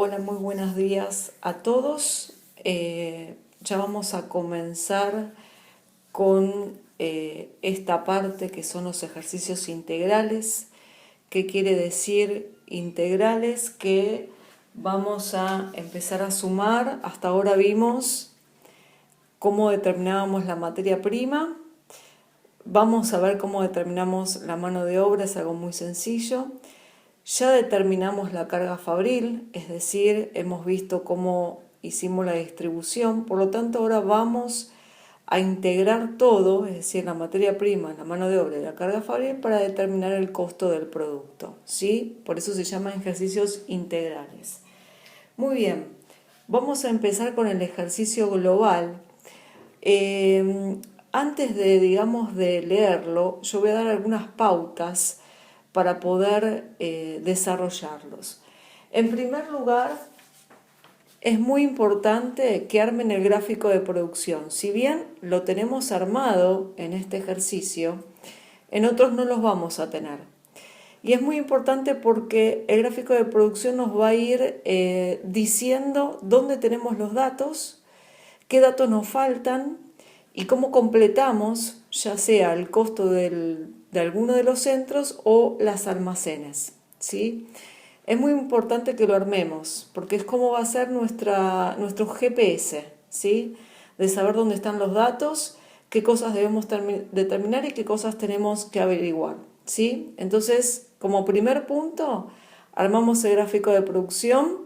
Hola, muy buenos días a todos. Ya vamos a comenzar con esta parte que son los ejercicios integrales. ¿Qué quiere decir integrales? Que vamos a empezar a sumar. Hasta ahora vimos cómo determinábamos la materia prima. Vamos a ver cómo determinamos la mano de obra, es algo muy sencillo. Ya determinamos la carga fabril, es decir, hemos visto cómo hicimos la distribución, por lo tanto ahora vamos a integrar todo, es decir, la materia prima, la mano de obra y la carga fabril para determinar el costo del producto, ¿sí? Por eso se llaman ejercicios integrales. Muy bien, vamos a empezar con el ejercicio global. Antes de leerlo, yo voy a dar algunas pautas para poder desarrollarlos. En primer lugar, es muy importante que armen el gráfico de producción. Si bien lo tenemos armado en este ejercicio, en otros no los vamos a tener. Y es muy importante porque el gráfico de producción nos va a ir diciendo dónde tenemos los datos, qué datos nos faltan y cómo completamos, ya sea el costo de alguno de los centros o las almacenes, ¿sí? Es muy importante que lo armemos, porque es como va a ser nuestro GPS, ¿sí? De saber dónde están los datos, qué cosas debemos determinar y qué cosas tenemos que averiguar, ¿sí? Entonces, como primer punto, armamos el gráfico de producción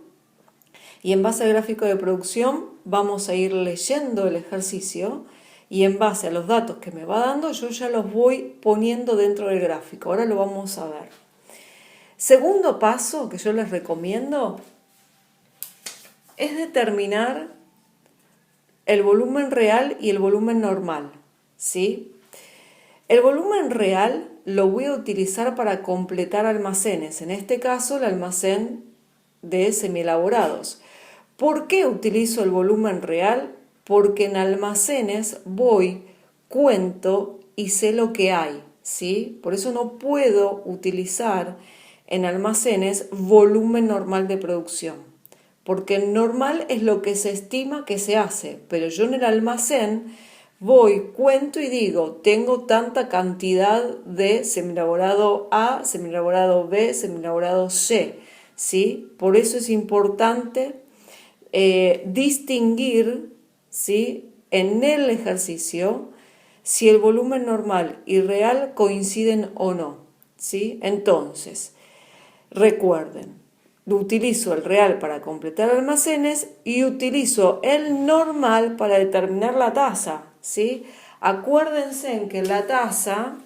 y en base al gráfico de producción vamos a ir leyendo el ejercicio y en base a los datos que me va dando yo ya los voy poniendo dentro del gráfico. Ahora lo vamos a ver. Segundo paso que yo les recomiendo es determinar el volumen real y el volumen normal, ¿sí? El volumen real lo voy a utilizar para completar almacenes, en este caso el almacén de semielaborados. ¿Por qué utilizo el volumen real? Porque en almacenes voy, cuento y sé lo que hay, ¿sí? Por eso no puedo utilizar en almacenes volumen normal de producción, porque el normal es lo que se estima que se hace, pero yo en el almacén voy, cuento y digo, tengo tanta cantidad de semielaborado A, semielaborado B, semielaborado C, ¿sí? Por eso es importante distinguir, ¿sí?, en el ejercicio si el volumen normal y real coinciden o no, ¿sí? Entonces, recuerden, utilizo el real para completar almacenes y utilizo el normal para determinar la tasa, ¿sí? Acuérdense en que la tasa,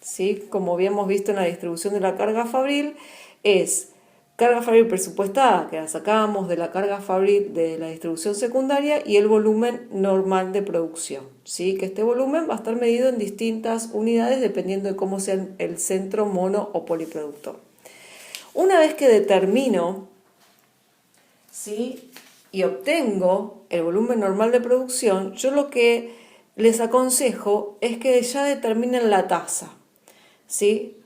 ¿sí?, como habíamos visto en la distribución de la carga fabril, es carga fabril presupuestada, que la sacamos de la carga fabril de la distribución secundaria, y el volumen normal de producción, ¿sí? Que este volumen va a estar medido en distintas unidades dependiendo de cómo sea el centro mono o poliproductor. Una vez que determino, ¿sí?, y obtengo el volumen normal de producción, yo lo que les aconsejo es que ya determinen la tasa, ¿sí?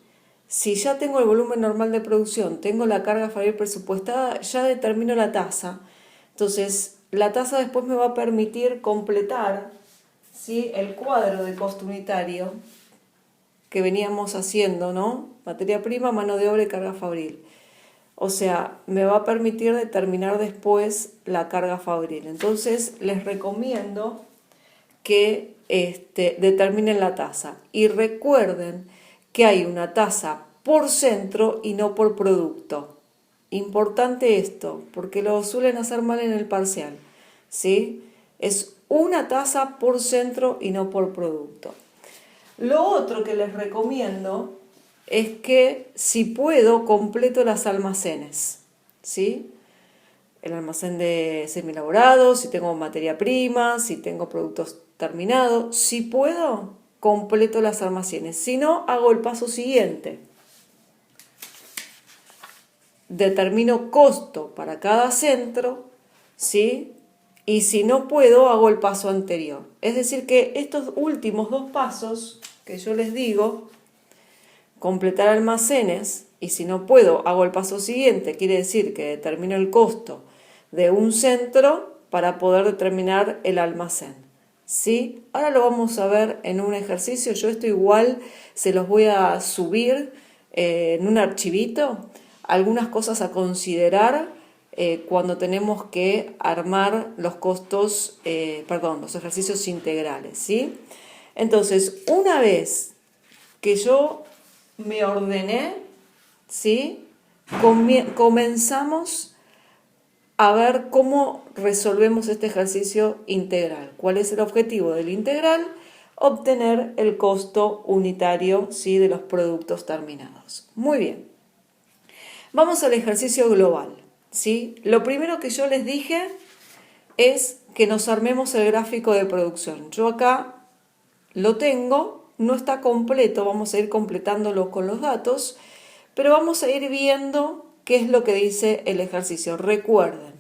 Si ya tengo el volumen normal de producción, tengo la carga fabril presupuestada, ya determino la tasa. Entonces, la tasa después me va a permitir completar, ¿sí?, el cuadro de costo unitario que veníamos haciendo, ¿no? Materia prima, mano de obra y carga fabril. O sea, me va a permitir determinar después la carga fabril. Entonces, les recomiendo que determinen la tasa. Y recuerden que hay una tasa por centro y no por producto. Importante esto, porque lo suelen hacer mal en el parcial, ¿sí? Es una tasa por centro y no por producto. Lo otro que les recomiendo es que, si puedo, completo las almacenes, ¿sí? El almacén de semielaborados, si tengo materia prima, si tengo productos terminados, si puedo, completo las almacenes. Si no, hago el paso siguiente. Determino costo para cada centro, ¿sí? Y si no puedo, hago el paso anterior. Es decir que estos últimos dos pasos que yo les digo, completar almacenes y si no puedo, hago el paso siguiente, quiere decir que determino el costo de un centro para poder determinar el almacén. ¿Sí? Ahora lo vamos a ver en un ejercicio. Yo esto igual se los voy a subir en un archivito, algunas cosas a considerar cuando tenemos que armar los costos, los ejercicios integrales, ¿sí? Entonces, una vez que yo me ordené, ¿sí? Comenzamos a ver cómo resolvemos este ejercicio integral. ¿Cuál es el objetivo del integral? Obtener el costo unitario, ¿sí? De los productos terminados. Muy bien. Vamos al ejercicio global, ¿sí? Lo primero que yo les dije es que nos armemos el gráfico de producción. Yo acá lo tengo, no está completo, vamos a ir completándolo con los datos, pero vamos a ir viendo qué es lo que dice el ejercicio. Recuerden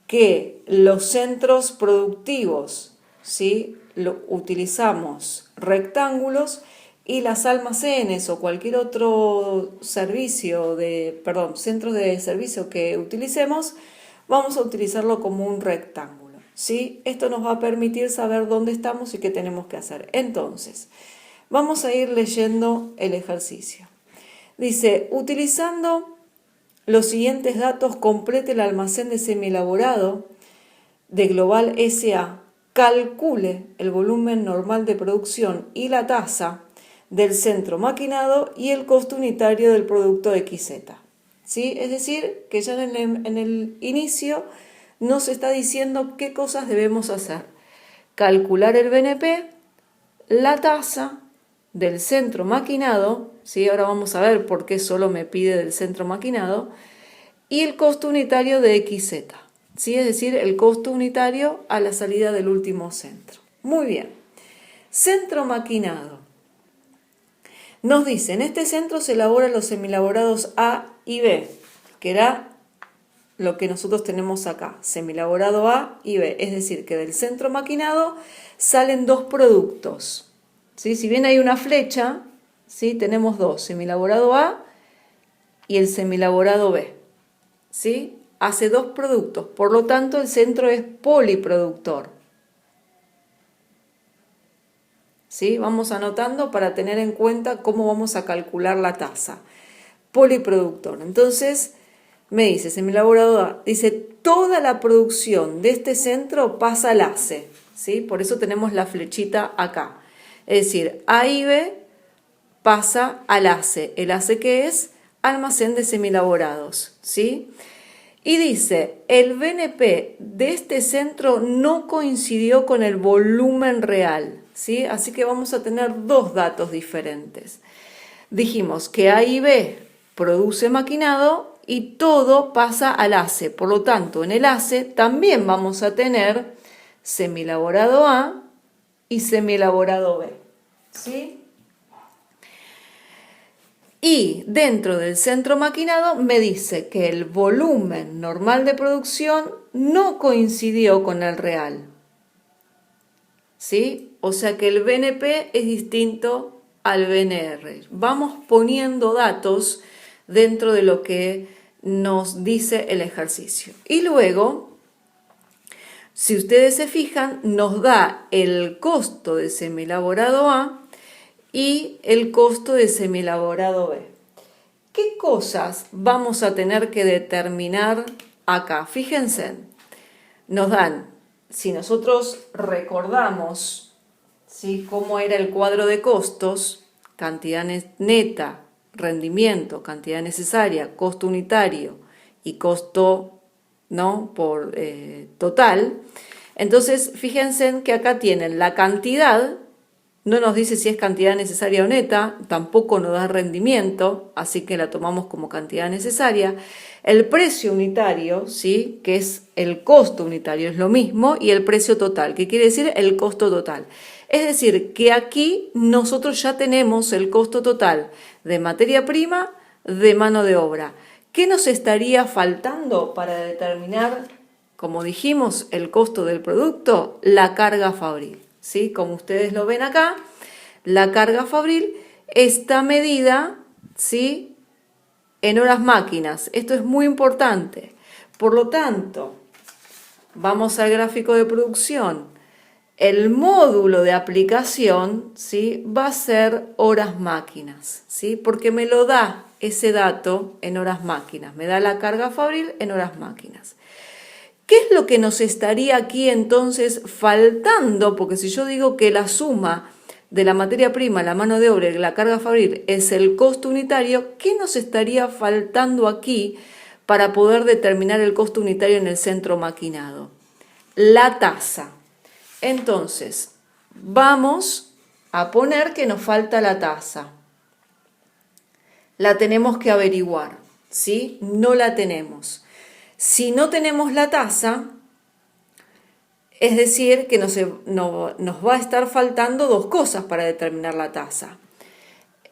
que los centros productivos, ¿sí? Utilizamos rectángulos y las almacenes o cualquier otro centros de servicio que utilicemos, vamos a utilizarlo como un rectángulo, ¿sí? Esto nos va a permitir saber dónde estamos y qué tenemos que hacer. Entonces, vamos a ir leyendo el ejercicio. Dice, utilizando los siguientes datos, complete el almacén de semielaborado de Global S.A. Calcule el volumen normal de producción y la tasa del centro maquinado y el costo unitario del producto XZ. ¿Sí? Es decir, que ya en el inicio nos está diciendo qué cosas debemos hacer. Calcular el BNP, la tasa del centro maquinado, ¿sí? Ahora vamos a ver por qué solo me pide del centro maquinado, y el costo unitario de XZ, ¿sí? Es decir, el costo unitario a la salida del último centro. Muy bien. Centro maquinado. Nos dice, en este centro se elaboran los semielaborados A y B, que era lo que nosotros tenemos acá, semielaborado A y B. Es decir, que del centro maquinado salen dos productos, ¿sí? Si bien hay una flecha, ¿sí? Tenemos dos, semielaborado A y el semielaborado B, ¿sí? Hace dos productos, por lo tanto el centro es poliproductor. ¿Sí? Vamos anotando para tener en cuenta cómo vamos a calcular la tasa. Poliproductor. Entonces, me dice, semielaborado A, dice, toda la producción de este centro pasa al ACE, ¿sí? Por eso tenemos la flechita acá. Es decir, A y B pasa al ACE. ¿El ACE qué es? Almacén de semielaborados, ¿sí? Y dice, el BNP de este centro no coincidió con el volumen real, ¿sí? Así que vamos a tener dos datos diferentes. Dijimos que A y B produce maquinado y todo pasa al ACE. Por lo tanto, en el ACE también vamos a tener semielaborado A y semielaborado B, ¿sí? Y dentro del centro maquinado me dice que el volumen normal de producción no coincidió con el real, ¿sí? O sea que el BNP es distinto al BNR. Vamos poniendo datos dentro de lo que nos dice el ejercicio. Y luego, si ustedes se fijan, nos da el costo de semielaborado A y el costo de semielaborado B. ¿Qué cosas vamos a tener que determinar acá? Fíjense, nos dan, si nosotros recordamos, ¿sí?, cómo era el cuadro de costos, cantidad neta, rendimiento, cantidad necesaria, costo unitario y costo, ¿no?, por total. Entonces, fíjense que acá tienen la cantidad. No nos dice si es cantidad necesaria o neta, tampoco nos da rendimiento, así que la tomamos como cantidad necesaria. El precio unitario, ¿sí?, que es el costo unitario, es lo mismo, y el precio total, que quiere decir el costo total. Es decir, que aquí nosotros ya tenemos el costo total de materia prima, de mano de obra. ¿Qué nos estaría faltando para determinar, como dijimos, el costo del producto? La carga fabril. ¿Sí? Como ustedes lo ven acá, la carga fabril está medida, ¿sí?, en horas máquinas. Esto es muy importante. Por lo tanto, vamos al gráfico de producción. El módulo de aplicación, ¿sí?, va a ser horas máquinas, ¿sí?, porque me lo da ese dato en horas máquinas, me da la carga fabril en horas máquinas. ¿Qué es lo que nos estaría aquí entonces faltando? Porque si yo digo que la suma de la materia prima, la mano de obra y la carga fabril es el costo unitario, ¿qué nos estaría faltando aquí para poder determinar el costo unitario en el centro maquinado? La tasa. Entonces, vamos a poner que nos falta la tasa. La tenemos que averiguar, ¿sí? No la tenemos. Si no tenemos la tasa, es decir, que nos va a estar faltando dos cosas para determinar la tasa.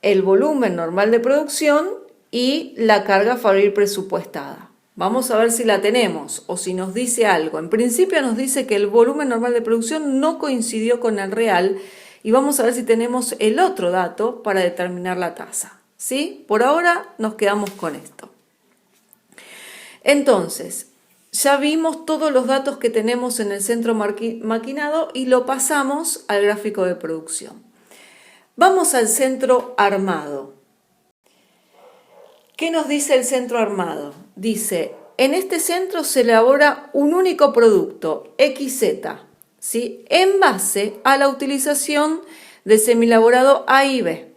El volumen normal de producción y la carga fabril presupuestada. Vamos a ver si la tenemos o si nos dice algo. En principio nos dice que el volumen normal de producción no coincidió con el real y vamos a ver si tenemos el otro dato para determinar la tasa, ¿sí? Por ahora nos quedamos con esto. Entonces, ya vimos todos los datos que tenemos en el centro maquinado y lo pasamos al gráfico de producción. Vamos al centro armado. ¿Qué nos dice el centro armado? Dice, en este centro se elabora un único producto, XZ, ¿sí?, en base a la utilización de semielaborado A y B.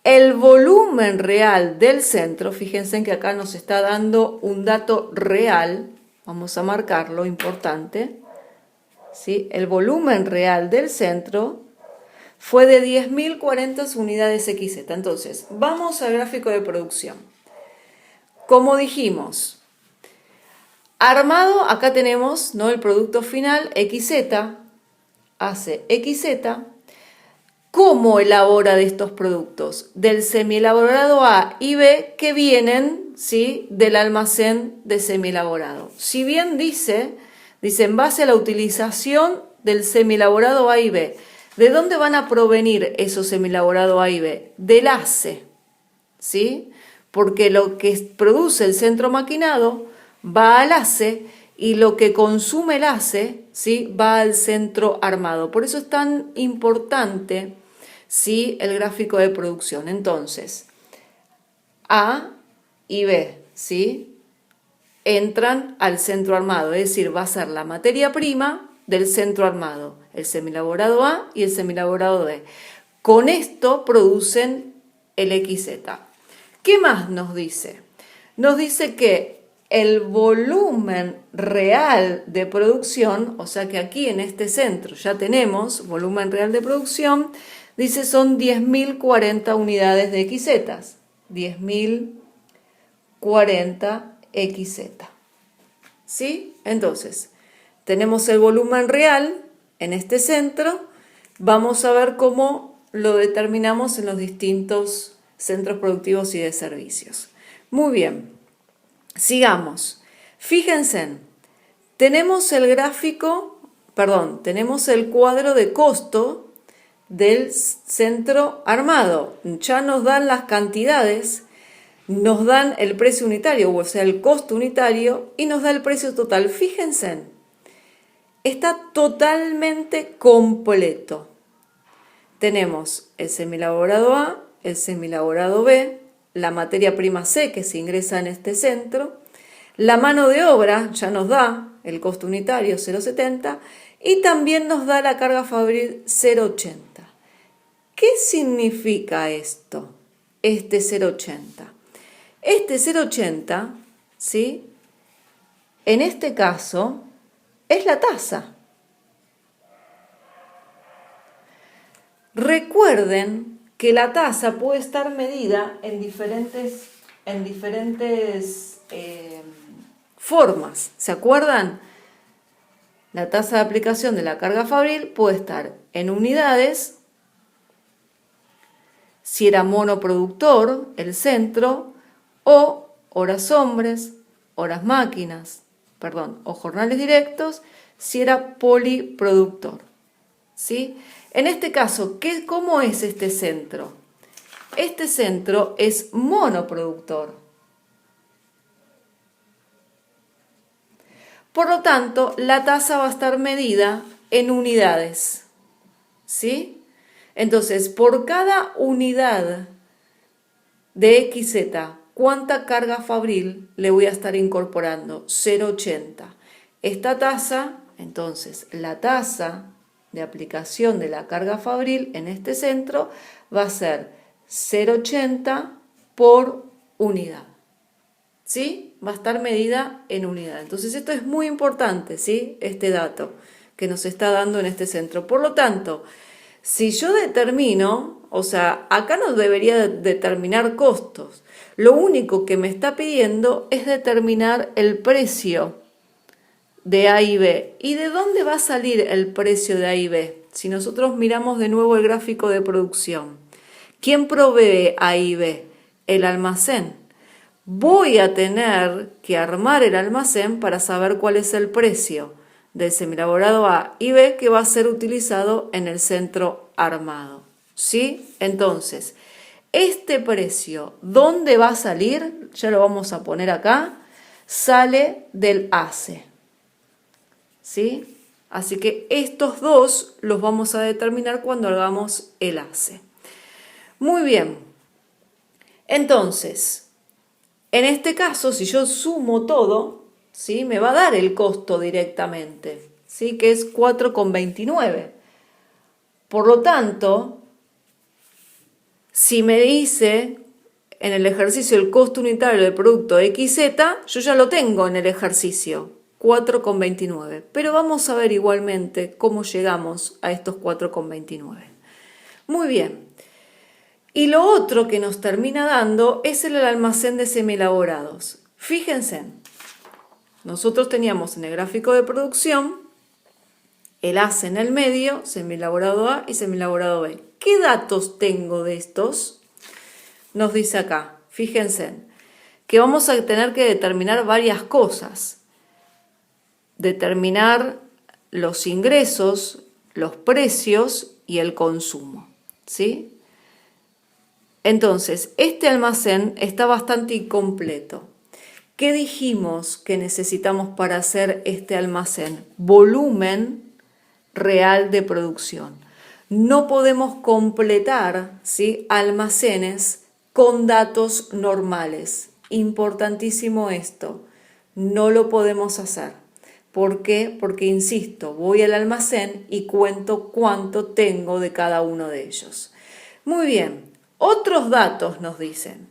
El volumen real del centro, fíjense en que acá nos está dando un dato real, vamos a marcarlo, importante, ¿sí? El volumen real del centro fue de 10.040 unidades XZ. Entonces, vamos al gráfico de producción. Como dijimos, armado, acá tenemos, ¿no?, el producto final, XZ, hace XZ. ¿Cómo elabora de estos productos? Del semielaborado A y B que vienen, ¿sí?, del almacén de semielaborado. Si bien dice en base a la utilización del semielaborado A y B. ¿De dónde van a provenir esos semielaborados A y B? Del ACE, ¿sí? Porque lo que produce el centro maquinado va al ACE y lo que consume el ACE, ¿sí?, va al centro armado. Por eso es tan importante, ¿sí?, el gráfico de producción. Entonces, A y B, ¿sí?, entran al centro armado, es decir, va a ser la materia prima del centro armado, el semielaborado A y el semielaborado B. Con esto producen el XZ. ¿Qué más nos dice? Nos dice que el volumen real de producción, o sea que aquí en este centro ya tenemos volumen real de producción, dice son 10.040 unidades de XZ. 10.040 XZ. ¿Sí? Entonces, tenemos el volumen real en este centro. Vamos a ver cómo lo determinamos en los distintos centros productivos y de servicios. Muy bien, sigamos. Fíjense, tenemos el cuadro de costo del centro armado. Ya nos dan las cantidades, nos dan el precio unitario, o sea, el costo unitario, y nos da el precio total. Fíjense, está totalmente completo. Tenemos el semielaborado A, el semielaborado B, la materia prima C que se ingresa en este centro, la mano de obra ya nos da el costo unitario 0,70 y también nos da la carga fabril 0,80. ¿Qué significa esto? Este 0,80. Este 0,80, ¿sí?, en este caso es la tasa. Recuerden que la tasa puede estar medida en diferentes formas. ¿Se acuerdan? La tasa de aplicación de la carga fabril puede estar en unidades, si era monoproductor, el centro, o horas hombres, horas máquinas, o jornales directos, si era poliproductor. ¿Sí? En este caso, ¿cómo es este centro? Este centro es monoproductor. Por lo tanto, la tasa va a estar medida en unidades, ¿sí? Entonces, por cada unidad de XZ, ¿cuánta carga fabril le voy a estar incorporando? 0,80. Esta tasa, entonces, la tasa de aplicación de la carga fabril en este centro va a ser 0,80 por unidad. ¿Sí? Va a estar medida en unidad. Entonces esto es muy importante, ¿sí? Este dato que nos está dando en este centro. Por lo tanto, si yo determino, o sea, acá no debería determinar costos. Lo único que me está pidiendo es determinar el precio de A y B. ¿Y de dónde va a salir el precio de A y B? Si nosotros miramos de nuevo el gráfico de producción. ¿Quién provee A y B? El almacén. Voy a tener que armar el almacén para saber cuál es el precio del semielaborado A y B que va a ser utilizado en el centro armado. ¿Sí? Entonces, este precio, ¿dónde va a salir? Ya lo vamos a poner acá. Sale del ACE. ¿Sí? Así que estos dos los vamos a determinar cuando hagamos el ACE. Muy bien. Entonces, en este caso, si yo sumo todo, ¿sí? Me va a dar el costo directamente, ¿sí? Que es 4,29. Por lo tanto, si me dice en el ejercicio el costo unitario del producto XZ, yo ya lo tengo en el ejercicio, 4,29. Pero vamos a ver igualmente cómo llegamos a estos 4,29. Muy bien. Y lo otro que nos termina dando es el almacén de semielaborados. Fíjense, nosotros teníamos en el gráfico de producción el ACE en el medio, semielaborado A y semielaborado B. ¿Qué datos tengo de estos? Nos dice acá, fíjense, que vamos a tener que determinar varias cosas. Determinar los ingresos, los precios y el consumo, ¿sí? Entonces, este almacén está bastante incompleto. ¿Qué dijimos que necesitamos para hacer este almacén? Volumen real de producción. No podemos completar, ¿sí?, almacenes con datos normales. Importantísimo esto. No lo podemos hacer. ¿Por qué? Porque, insisto, voy al almacén y cuento cuánto tengo de cada uno de ellos. Muy bien. Otros datos nos dicen.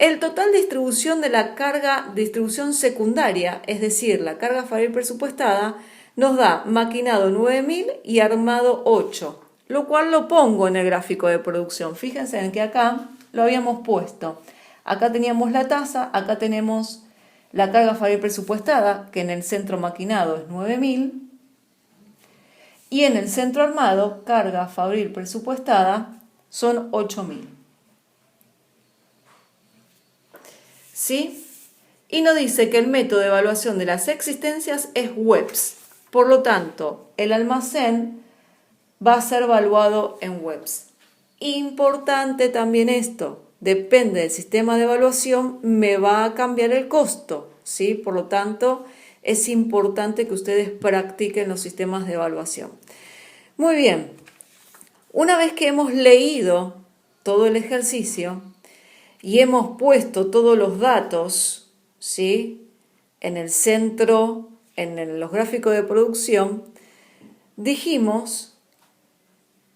El total de distribución de la carga distribución secundaria, es decir, la carga fabril presupuestada, nos da maquinado 9.000 y armado 8, lo cual lo pongo en el gráfico de producción. Fíjense en que acá lo habíamos puesto. Acá teníamos la tasa, acá tenemos la carga fabril presupuestada, que en el centro maquinado es 9.000, y en el centro armado, carga fabril presupuestada, son 8.000. ¿Sí? Y nos dice que el método de evaluación de las existencias es WEPS. Por lo tanto, el almacén va a ser evaluado en WEPS. Importante también esto, depende del sistema de evaluación, me va a cambiar el costo, ¿sí? Por lo tanto, es importante que ustedes practiquen los sistemas de evaluación. Muy bien, una vez que hemos leído todo el ejercicio y hemos puesto todos los datos, ¿sí?, en el centro, en los gráficos de producción, dijimos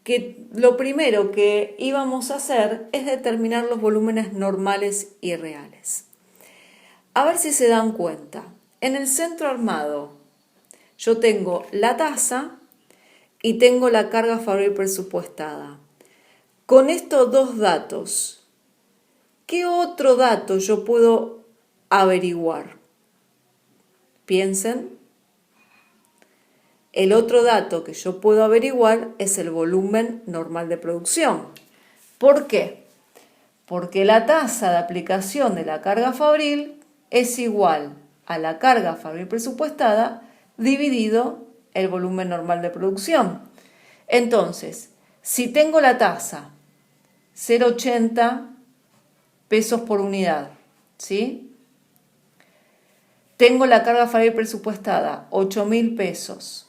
que lo primero que íbamos a hacer es determinar los volúmenes normales y reales. A ver si se dan cuenta. En el centro armado yo tengo la tasa y tengo la carga fabril presupuestada. Con estos dos datos, ¿qué otro dato yo puedo averiguar? Piensen. El otro dato que yo puedo averiguar es el volumen normal de producción. ¿Por qué? Porque la tasa de aplicación de la carga fabril es igual a la carga fabril presupuestada dividido el volumen normal de producción. Entonces, si tengo la tasa 0,80 pesos por unidad, ¿sí?, Tengo la carga variable presupuestada, 8.000 pesos.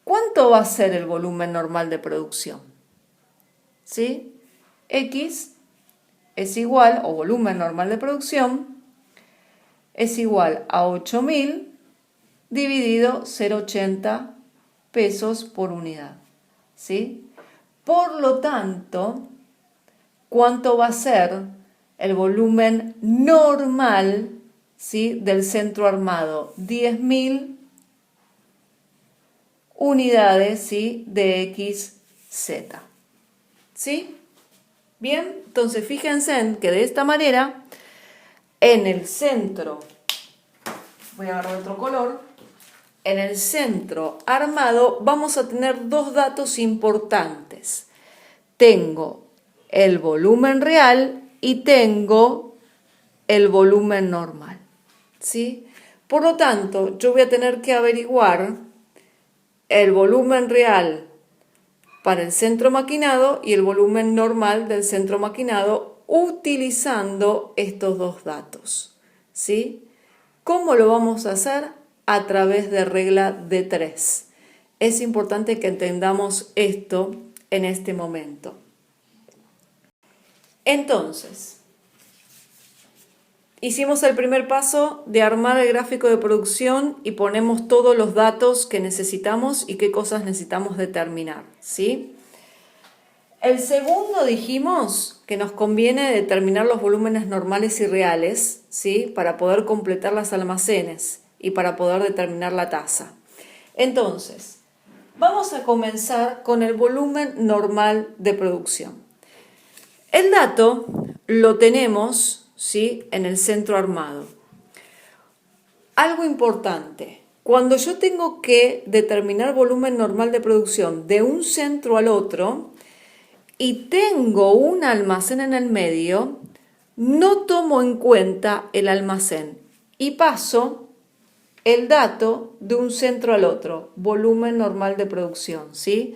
¿Cuánto va a ser el volumen normal de producción? ¿Sí? X es igual, o volumen normal de producción, es igual a 8.000 dividido 0,80 pesos por unidad. ¿Sí? Por lo tanto, ¿cuánto va a ser el volumen normal, ¿sí?, del centro armado? 10.000 unidades, ¿sí?, de XZ. ¿Sí? Bien, entonces fíjense en que de esta manera, en el centro, voy a agarrar otro color, en el centro armado vamos a tener dos datos importantes. Tengo el volumen real y tengo el volumen normal, ¿sí? Por lo tanto, yo voy a tener que averiguar el volumen real para el centro maquinado y el volumen normal del centro maquinado utilizando estos dos datos, ¿sí? ¿Cómo lo vamos a hacer? A través de regla de 3. Es importante que entendamos esto en este momento. Entonces, hicimos el primer paso de armar el gráfico de producción y ponemos todos los datos que necesitamos y qué cosas necesitamos determinar, ¿sí? El segundo dijimos que nos conviene determinar los volúmenes normales y reales, ¿sí?, para poder completar las almacenes y para poder determinar la tasa. Entonces, vamos a comenzar con el volumen normal de producción. El dato lo tenemos, ¿sí?, en el centro armado. Algo importante, cuando yo tengo que determinar volumen normal de producción de un centro al otro y tengo un almacén en el medio, no tomo en cuenta el almacén y paso el dato de un centro al otro, volumen normal de producción, ¿sí?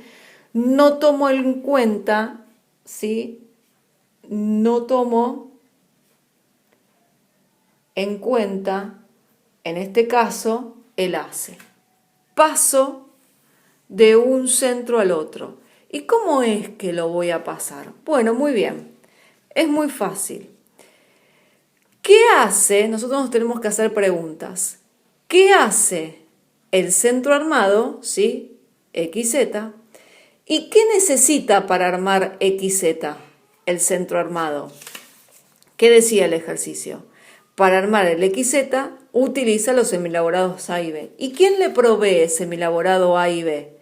No tomo en cuenta, ¿sí?, no tomo en cuenta, en este caso, el ACE. Paso de un centro al otro. ¿Y cómo es que lo voy a pasar? Bueno, muy bien. Es muy fácil. ¿Qué hace? Nosotros nos tenemos que hacer preguntas. ¿Qué hace el centro armado, ¿sí?, XZ? ¿Y qué necesita para armar XZ, el centro armado? ¿Qué decía el ejercicio? Para armar el XZ utiliza los semielaborados A y B. ¿Y quién le provee semielaborado A y B?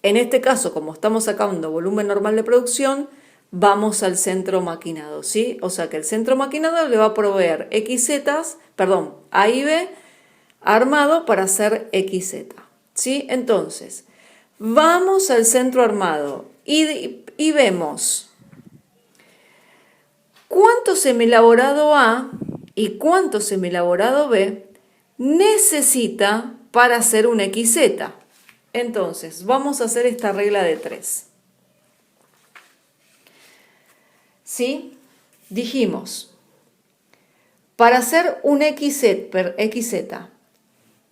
En este caso, como estamos sacando volumen normal de producción, vamos al centro maquinado, ¿sí? O sea que el centro maquinado le va a proveer A y B armado para hacer XZ, ¿sí? Entonces, vamos al centro armado y vemos cuánto semielaborado A y cuánto semielaborado B necesita para hacer un XZ. Entonces, vamos a hacer esta regla de 3. ¿Sí? Dijimos, para hacer un XZ,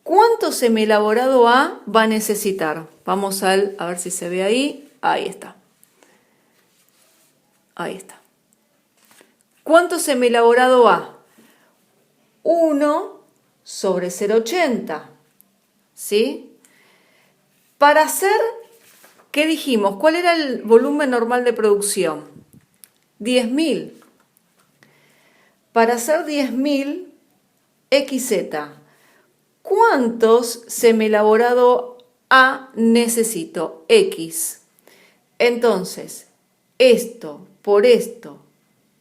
¿cuánto semielaborado A va a necesitar? Vamos a ver si se ve ahí. Ahí está. Ahí está. ¿Cuánto semielaborado A? 1 sobre 0,80. ¿Sí? Para hacer, ¿qué dijimos? ¿Cuál era el volumen normal de producción? 10.000. Para hacer 10.000 XZ, ¿cuántos semielaborado A necesito? X. Entonces, esto por esto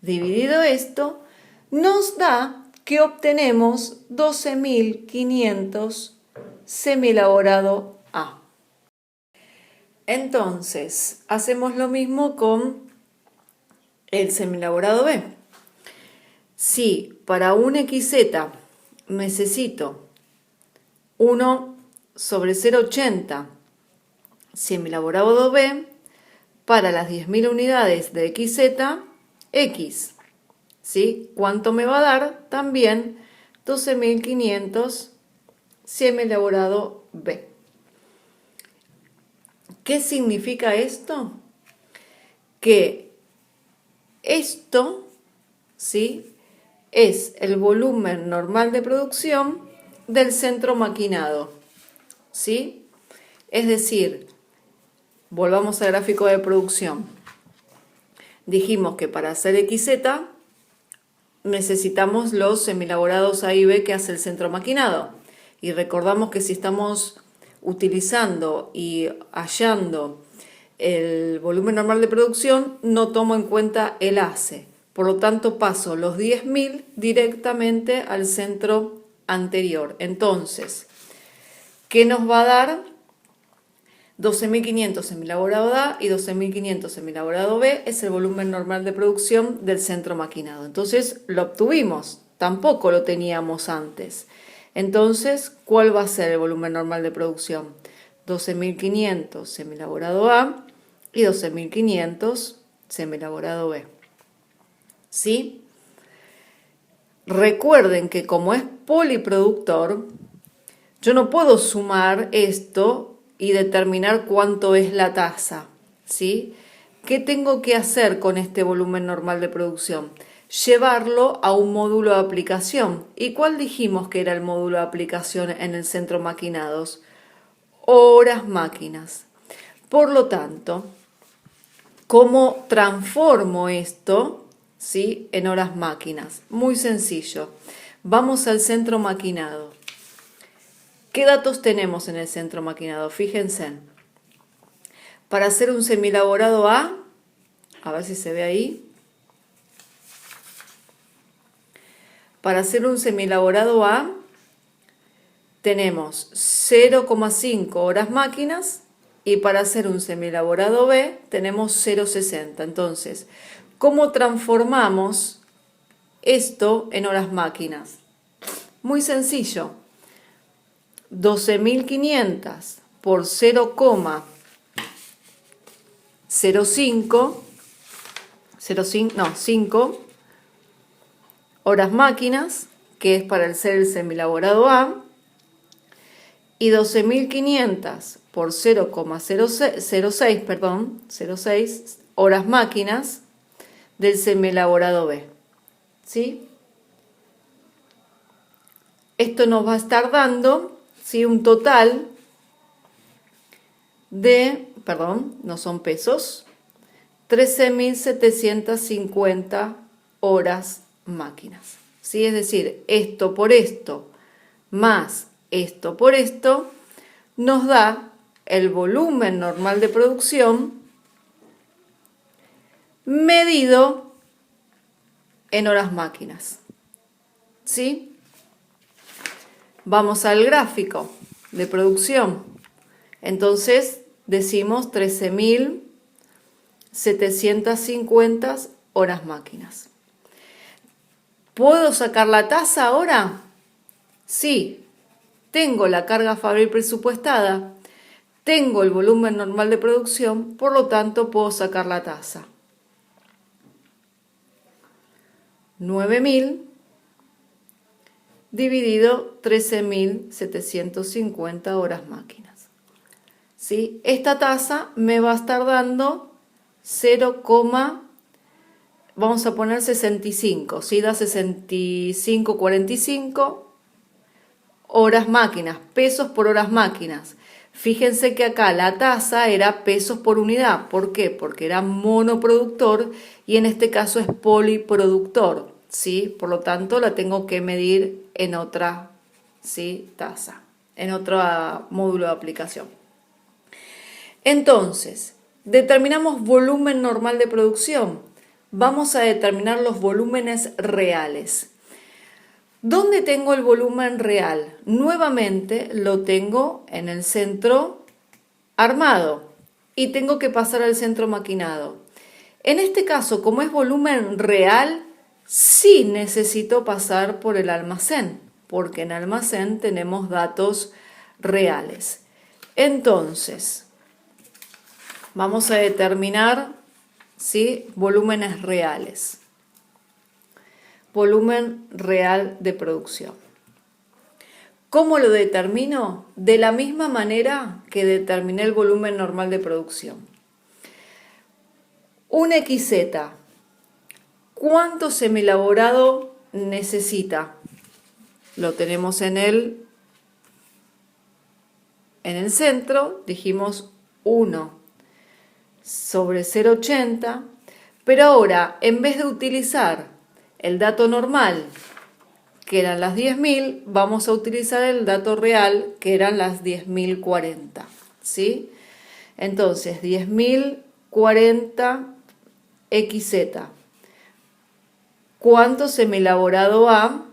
dividido esto nos da que obtenemos 12.500 semielaborado A. Entonces, hacemos lo mismo con el semielaborado B. Si para un XZ necesito 1 sobre 0,80 semielaborado B, para las 10.000 unidades de XZ, X. ¿Sí? ¿Cuánto me va a dar? También 12.500 semielaborado B. ¿Qué significa esto? Que esto, ¿sí?, es el volumen normal de producción del centro maquinado, ¿sí? Es decir, volvamos al gráfico de producción. Dijimos que para hacer XZ necesitamos los semielaborados A y B que hace el centro maquinado. Y recordamos que si estamos utilizando y hallando el volumen normal de producción, no tomo en cuenta el ACE. Por lo tanto, paso los 10.000 directamente al centro anterior. Entonces, ¿qué nos va a dar? 12.500 semielaborado A y 12.500 semielaborado B es el volumen normal de producción del centro maquinado. Entonces, lo obtuvimos. Tampoco lo teníamos antes. Entonces, ¿cuál va a ser el volumen normal de producción? 12.500 semielaborado A y 12.500 semielaborado B. ¿Sí? Recuerden que como es poliproductor, yo no puedo sumar esto y determinar cuánto es la tasa, ¿sí? ¿Qué tengo que hacer con este volumen normal de producción? Llevarlo a un módulo de aplicación. ¿Y cuál dijimos que era el módulo de aplicación en el centro maquinados? Horas máquinas. Por lo tanto, ¿cómo transformo esto? ¿Sí? En horas máquinas. Muy sencillo. Vamos al centro maquinado. ¿Qué datos tenemos en el centro maquinado? Fíjense. Para hacer un semielaborado A ver si se ve ahí. Para hacer un semielaborado A tenemos 0,5 horas máquinas y para hacer un semielaborado B tenemos 0,60. Entonces, ¿cómo transformamos esto en horas máquinas? Muy sencillo. 12.500 por 0,05 5 horas máquinas, que es para ser el semielaborado A, y 12.500 por 0,06 horas máquinas del semielaborado B. ¿Sí? Esto nos va a estar dando, ¿sí?, un total de, no son pesos, 13.750 horas máquinas. ¿Sí? Es decir, esto por esto más esto por esto nos da el volumen normal de producción medido en horas máquinas. ¿Sí? Vamos al gráfico de producción. Entonces decimos 13.750 horas máquinas. ¿Puedo sacar la tasa ahora? Sí. Tengo la carga fabril presupuestada, tengo el volumen normal de producción, por lo tanto puedo sacar la tasa. 9.000 dividido 13.750 horas máquinas. ¿Sí? Esta tasa me va a estar dando 0, vamos a poner 65, ¿sí? Da 65,45 horas máquinas, pesos por horas máquinas. Fíjense que acá la tasa era pesos por unidad. ¿Por qué? Porque era monoproductor y en este caso es poliproductor, ¿sí? Por lo tanto, la tengo que medir en otra, ¿sí?, tasa, en otro módulo de aplicación. Entonces, determinamos volumen normal de producción. Vamos a determinar los volúmenes reales. ¿Dónde tengo el volumen real? Nuevamente lo tengo en el centro armado y tengo que pasar al centro maquinado. En este caso, como es volumen real, sí necesito pasar por el almacén, porque en almacén tenemos datos reales. Entonces, vamos a determinar, ¿sí?, volúmenes reales. Volumen real de producción. ¿Cómo lo determino? De la misma manera que determiné el volumen normal de producción. Un XZ, ¿cuánto semielaborado necesita? Lo tenemos en el centro, dijimos 1 sobre 0,80, pero ahora en vez de utilizar el dato normal, que eran las 10.000, vamos a utilizar el dato real, que eran las 10.040, ¿sí? Entonces, 10.040 XZ. ¿Cuánto semielaborado A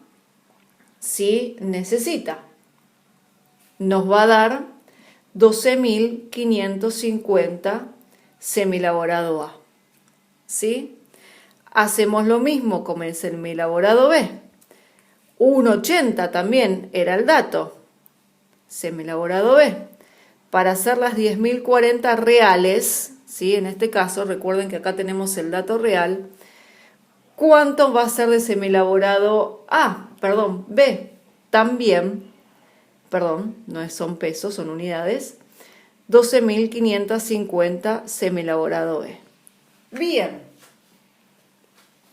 sí necesita? Nos va a dar 12.550 semielaborado A, ¿sí? Hacemos lo mismo con el semielaborado B. 1,80 también era el dato, semielaborado B. Para hacer las 10.040 reales, ¿sí? En este caso, recuerden que acá tenemos el dato real. ¿Cuánto va a ser de semielaborado A? Perdón, B. También, perdón, no son pesos, son unidades. 12.550 semielaborado B. Bien,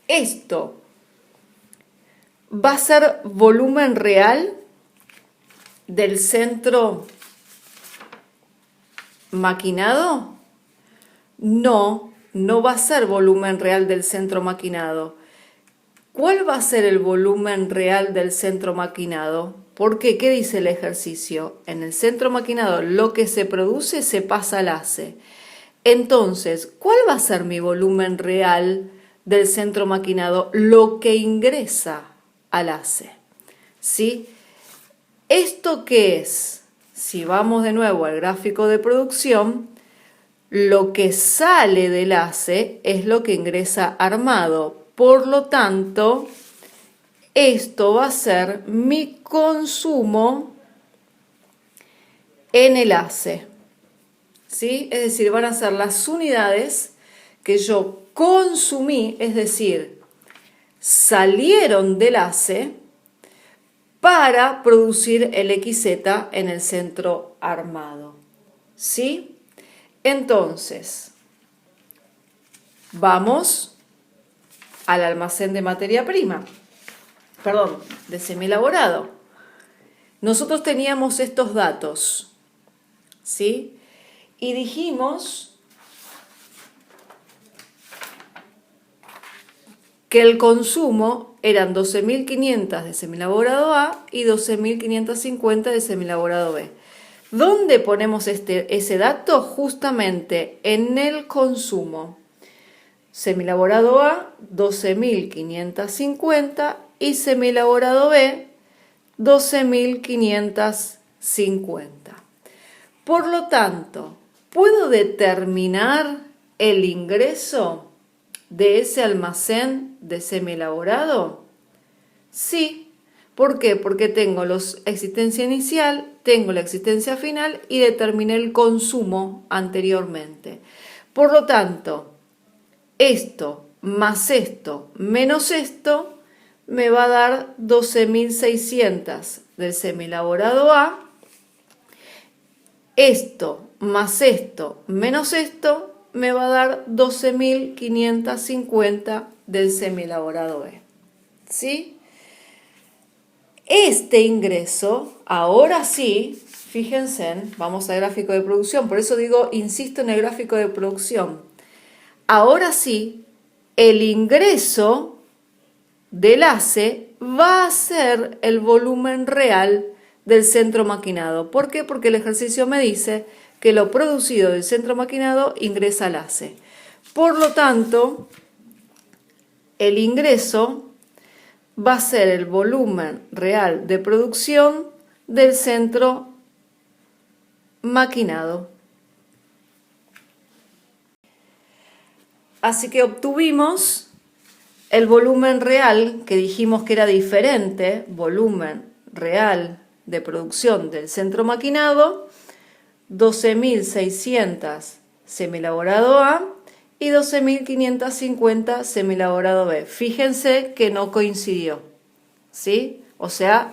esto va a ser volumen real del centro maquinado. No va a ser volumen real del centro maquinado. ¿Cuál va a ser el volumen real del centro maquinado? ¿Por qué? ¿Qué dice el ejercicio? En el centro maquinado lo que se produce se pasa al ACE. Entonces, ¿cuál va a ser mi volumen real del centro maquinado? Lo que ingresa al ACE. ¿Sí? ¿Esto qué es? Si vamos de nuevo al gráfico de producción, lo que sale del ACE es lo que ingresa armado. Por lo tanto, esto va a ser mi consumo en el ACE. ¿Sí? Es decir, van a ser las unidades que yo consumí, es decir, salieron del ACE para producir el XZ en el centro armado. ¿Sí? Entonces, vamos al almacén de materia prima, perdón, de semielaborado. Nosotros teníamos estos datos, ¿sí? Y dijimos que el consumo eran 12.500 de semielaborado A y 12.550 de semielaborado B. ¿Dónde ponemos ese dato? Justamente en el consumo. Semielaborado A, 12.550 y semielaborado B, 12.550. Por lo tanto, ¿puedo determinar el ingreso de ese almacén de semielaborado? Sí. ¿Por qué? Porque tengo la existencia inicial, tengo la existencia final y determiné el consumo anteriormente. Por lo tanto, esto más esto menos esto me va a dar 12.600 del semielaborado A. Esto más esto menos esto me va a dar 12.550 del semielaborado B. ¿Sí? Este ingreso, ahora sí, fíjense, vamos al gráfico de producción, por eso digo, insisto en el gráfico de producción. Ahora sí, el ingreso del ACE va a ser el volumen real del centro maquinado. ¿Por qué? Porque el ejercicio me dice que lo producido del centro maquinado ingresa al ACE. Por lo tanto, el ingreso va a ser el volumen real de producción del centro maquinado. Así que obtuvimos el volumen real, que dijimos que era diferente, volumen real de producción del centro maquinado, 12.600 semielaborado A y 12.550 semielaborado B. Fíjense que no coincidió, ¿sí? O sea,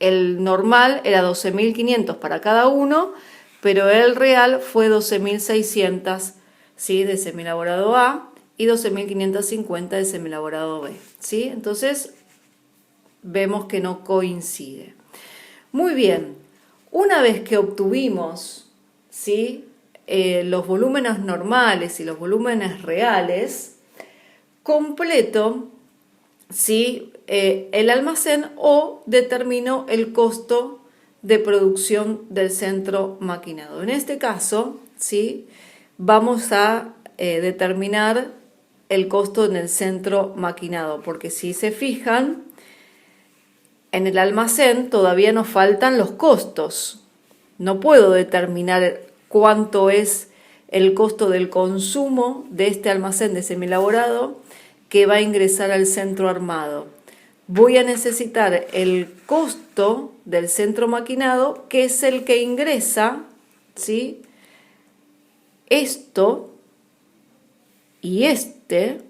el normal era 12.500 para cada uno, pero el real fue 12.600, ¿sí? De semielaborado A y 12.550 de semielaborado B, ¿sí? Entonces vemos que no coincide. Muy bien, una vez que obtuvimos, ¿sí? Los volúmenes normales y los volúmenes reales, completo, ¿sí? El almacén o determino el costo de producción del centro maquinado. En este caso, ¿sí? Vamos a determinar el costo en el centro maquinado, porque si se fijan, en el almacén todavía nos faltan los costos. No puedo determinar cuánto es el costo del consumo de este almacén de semielaborado que va a ingresar al centro armado. Voy a necesitar el costo del centro maquinado, que es el que ingresa, ¿sí? Esto y este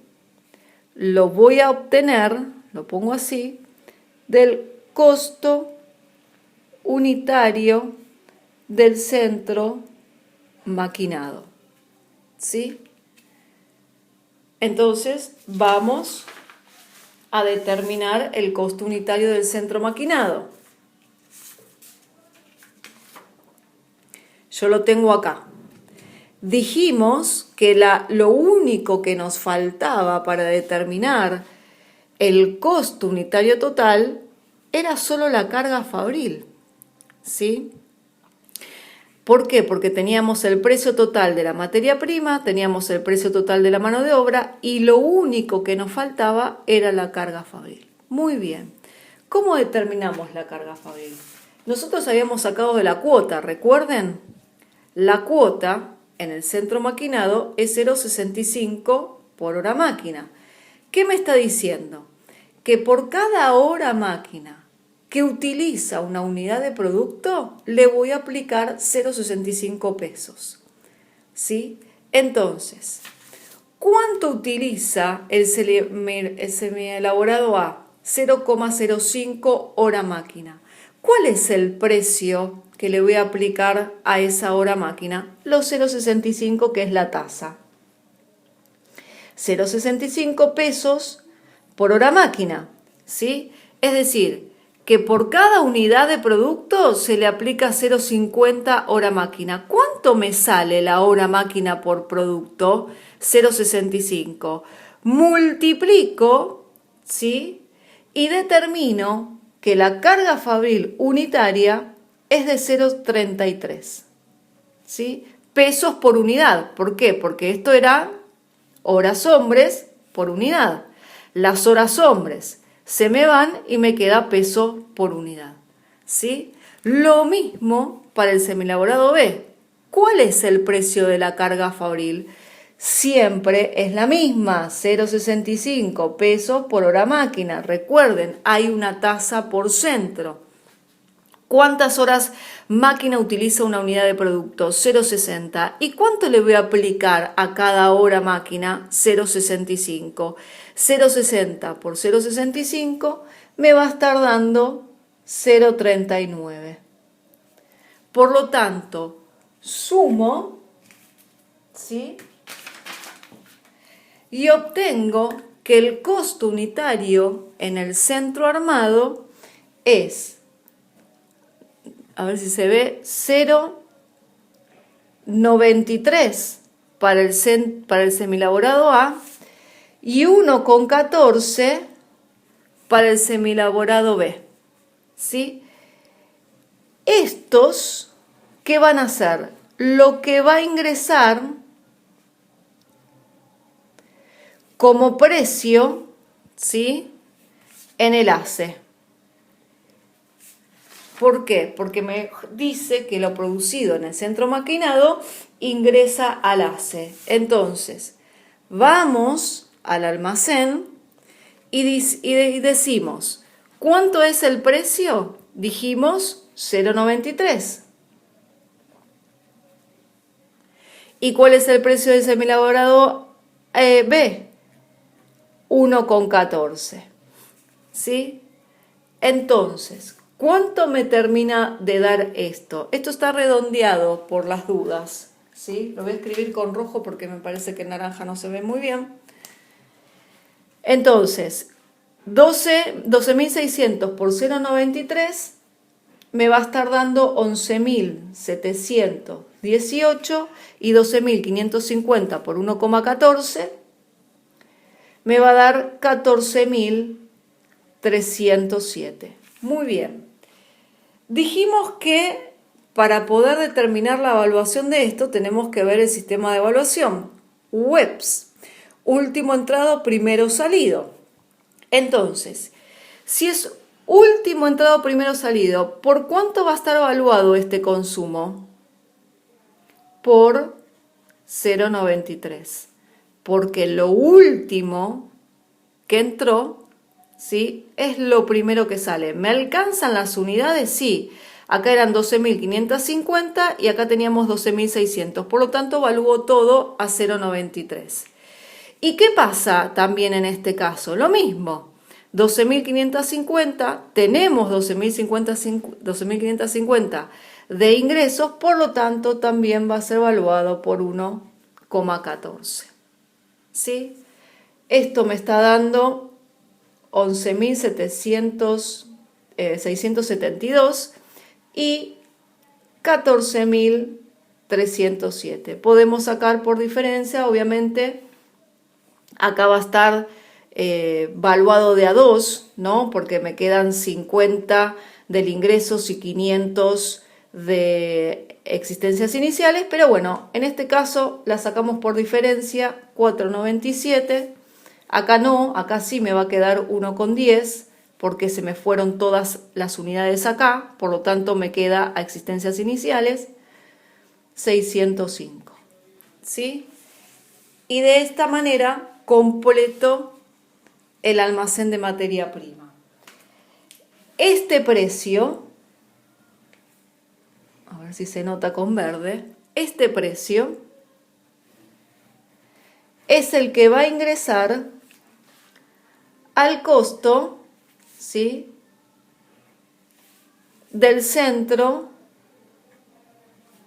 lo voy a obtener, lo pongo así, del costo unitario del centro maquinado, ¿sí? Entonces vamos a determinar el costo unitario del centro maquinado. Yo lo tengo acá. Dijimos que lo único que nos faltaba para determinar el costo unitario total era solo la carga fabril, ¿sí? ¿Por qué? Porque teníamos el precio total de la materia prima, teníamos el precio total de la mano de obra y lo único que nos faltaba era la carga fabril. Muy bien. ¿Cómo determinamos la carga fabril? Nosotros habíamos sacado de la cuota, ¿recuerden? La cuota en el centro maquinado es 0,65 por hora máquina. ¿Qué me está diciendo? Que por cada hora máquina que utiliza una unidad de producto, le voy a aplicar 0,65 pesos. ¿Sí? Entonces, ¿cuánto utiliza el semielaborado A? 0,05 hora máquina. ¿Cuál es el precio que le voy a aplicar a esa hora máquina? Los 0,65, que es la tasa. 0,65 pesos por hora máquina, ¿sí? Es decir, que por cada unidad de producto se le aplica 0,50 hora máquina. ¿Cuánto me sale la hora máquina por producto? 0,65. Multiplico, ¿sí? Y determino que la carga fabril unitaria es de 0,33, ¿sí? Pesos por unidad. ¿Por qué? Porque esto era horas hombres por unidad. Las horas hombres se me van y me queda peso por unidad, ¿sí? Lo mismo para el semielaborado B. ¿Cuál es el precio de la carga fabril? Siempre es la misma, 0,65 pesos por hora máquina. Recuerden, hay una tasa por centro. ¿Cuántas horas máquina utiliza una unidad de producto? 0,60. ¿Y cuánto le voy a aplicar a cada hora máquina? 0,65. 0,60 por 0,65 me va a estar dando 0,39. Por lo tanto, sumo, ¿sí? Y obtengo que el costo unitario en el centro armado es, a ver si se ve, 0,93 para el semielaborado A y 1,14 para el semielaborado B, ¿sí? Estos, ¿qué van a hacer? Lo que va a ingresar como precio, ¿sí? En el ACE. ¿Por qué? Porque me dice que lo producido en el centro maquinado ingresa al ACE. Entonces, vamos al almacén y decimos, ¿cuánto es el precio? Dijimos 0,93. ¿Y cuál es el precio del semielaborado B? 1,14. ¿Sí? Entonces, ¿Cuánto me termina de dar esto? Esto está redondeado por las dudas, ¿sí? Lo voy a escribir con rojo porque me parece que en naranja no se ve muy bien. Entonces, 12.600 por 0,93 me va a estar dando 11.718 y 12.550 por 1,14 me va a dar 14.307. Muy bien. Dijimos que para poder determinar la evaluación de esto tenemos que ver el sistema de evaluación. WEPS, último entrado, primero salido. Entonces, si es último entrado, primero salido, ¿por cuánto va a estar evaluado este consumo? Por 0,93. Porque lo último que entró, ¿sí?, es lo primero que sale. ¿Me alcanzan las unidades? Sí. Acá eran 12.550 y acá teníamos 12.600. Por lo tanto, evalúo todo a 0,93. ¿Y qué pasa también en este caso? Lo mismo. 12.550, tenemos 12.550 de ingresos, por lo tanto también va a ser evaluado por 1,14. ¿Sí? Esto me está dando 11.672 y 14.307. Podemos sacar por diferencia, obviamente, acá va a estar valuado de a 2, ¿no? Porque me quedan 50 del ingresos y 500 de existencias iniciales, pero bueno, en este caso la sacamos por diferencia, 4,97. Acá no, acá sí me va a quedar 1,10 porque se me fueron todas las unidades acá, por lo tanto me queda a existencias iniciales 605. ¿Sí? Y de esta manera completo el almacén de materia prima. Este precio, a ver si se nota con verde, este precio es el que va a ingresar al costo, ¿sí?, del centro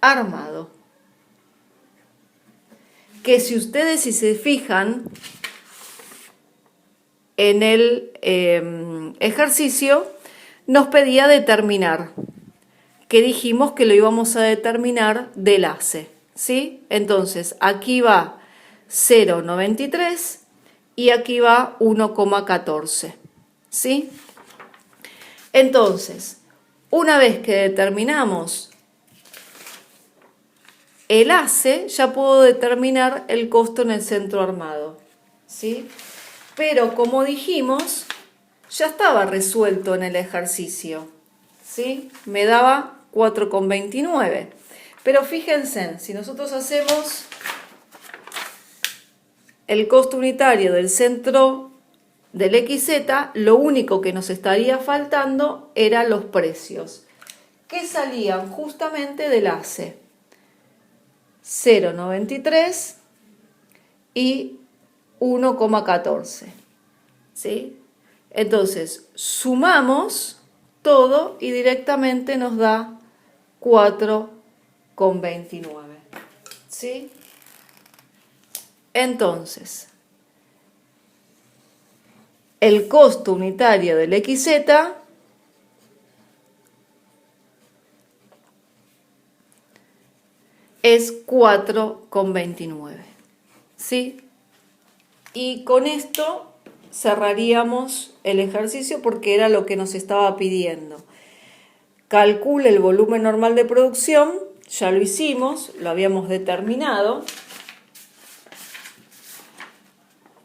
armado. Que si ustedes se fijan en el ejercicio, nos pedía determinar, que dijimos que lo íbamos a determinar del ACE, ¿sí? Entonces, aquí va 0,93 y aquí va 1,14, ¿sí? Entonces, una vez que determinamos el ACE, ya puedo determinar el costo en el centro armado, ¿sí? Pero como dijimos, ya estaba resuelto en el ejercicio, ¿sí? Me daba 4,29. Pero fíjense, si nosotros hacemos el costo unitario del centro del XZ, lo único que nos estaría faltando eran los precios, que salían justamente del ACE. 0,93 y 1,14. ¿Sí? Entonces, sumamos todo y directamente nos da 4,29. ¿Sí? Entonces, el costo unitario del XZ es 4,29. ¿Sí? Y con esto cerraríamos el ejercicio porque era lo que nos estaba pidiendo. Calcule el volumen normal de producción, ya lo hicimos, lo habíamos determinado.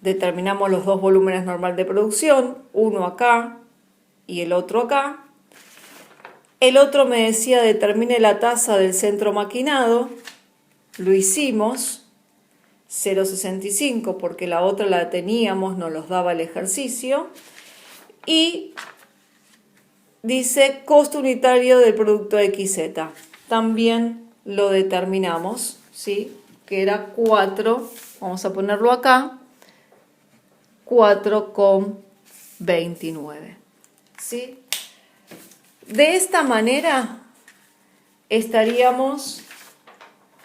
Determinamos los dos volúmenes normal de producción, uno acá y el otro acá. El otro me decía determine la tasa del centro maquinado, lo hicimos. 0,65 porque la otra la teníamos, nos los daba el ejercicio, y dice costo unitario del producto XZ, también lo determinamos, ¿sí?, que era 4, vamos a ponerlo acá, 4,29, ¿sí? De esta manera estaríamos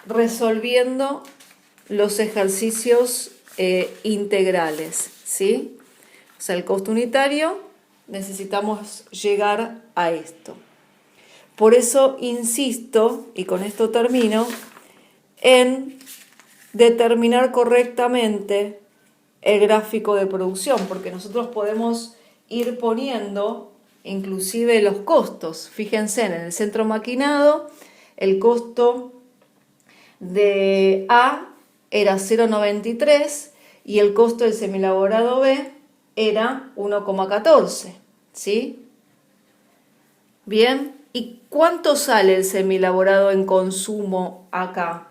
resolviendo los ejercicios integrales, ¿sí? O sea, el costo unitario necesitamos llegar a esto. Por eso insisto, y con esto termino, en determinar correctamente el gráfico de producción, porque nosotros podemos ir poniendo inclusive los costos. Fíjense, en el centro maquinado, el costo de A era 0,93 y el costo del semielaborado B era 1,14, ¿sí? Bien, ¿y cuánto sale el semielaborado en consumo acá?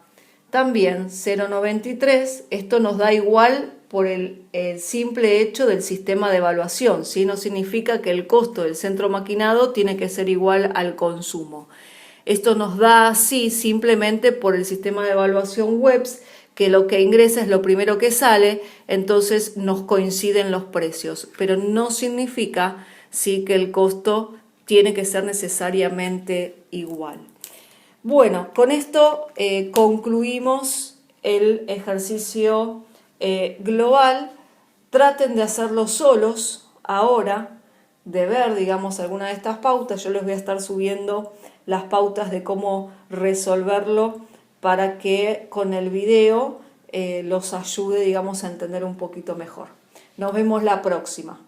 También 0,93, esto nos da igual por el simple hecho del sistema de evaluación, ¿sí? No significa que el costo del centro maquinado tiene que ser igual al consumo. Esto nos da así simplemente por el sistema de evaluación WEBS, que lo que ingresa es lo primero que sale, entonces nos coinciden los precios, pero no significa sí que el costo tiene que ser necesariamente igual. Bueno, con esto concluimos el ejercicio global. Traten de hacerlo solos ahora, de ver, digamos, alguna de estas pautas. Yo les voy a estar subiendo las pautas de cómo resolverlo para que con el video los ayude, digamos, a entender un poquito mejor. Nos vemos la próxima.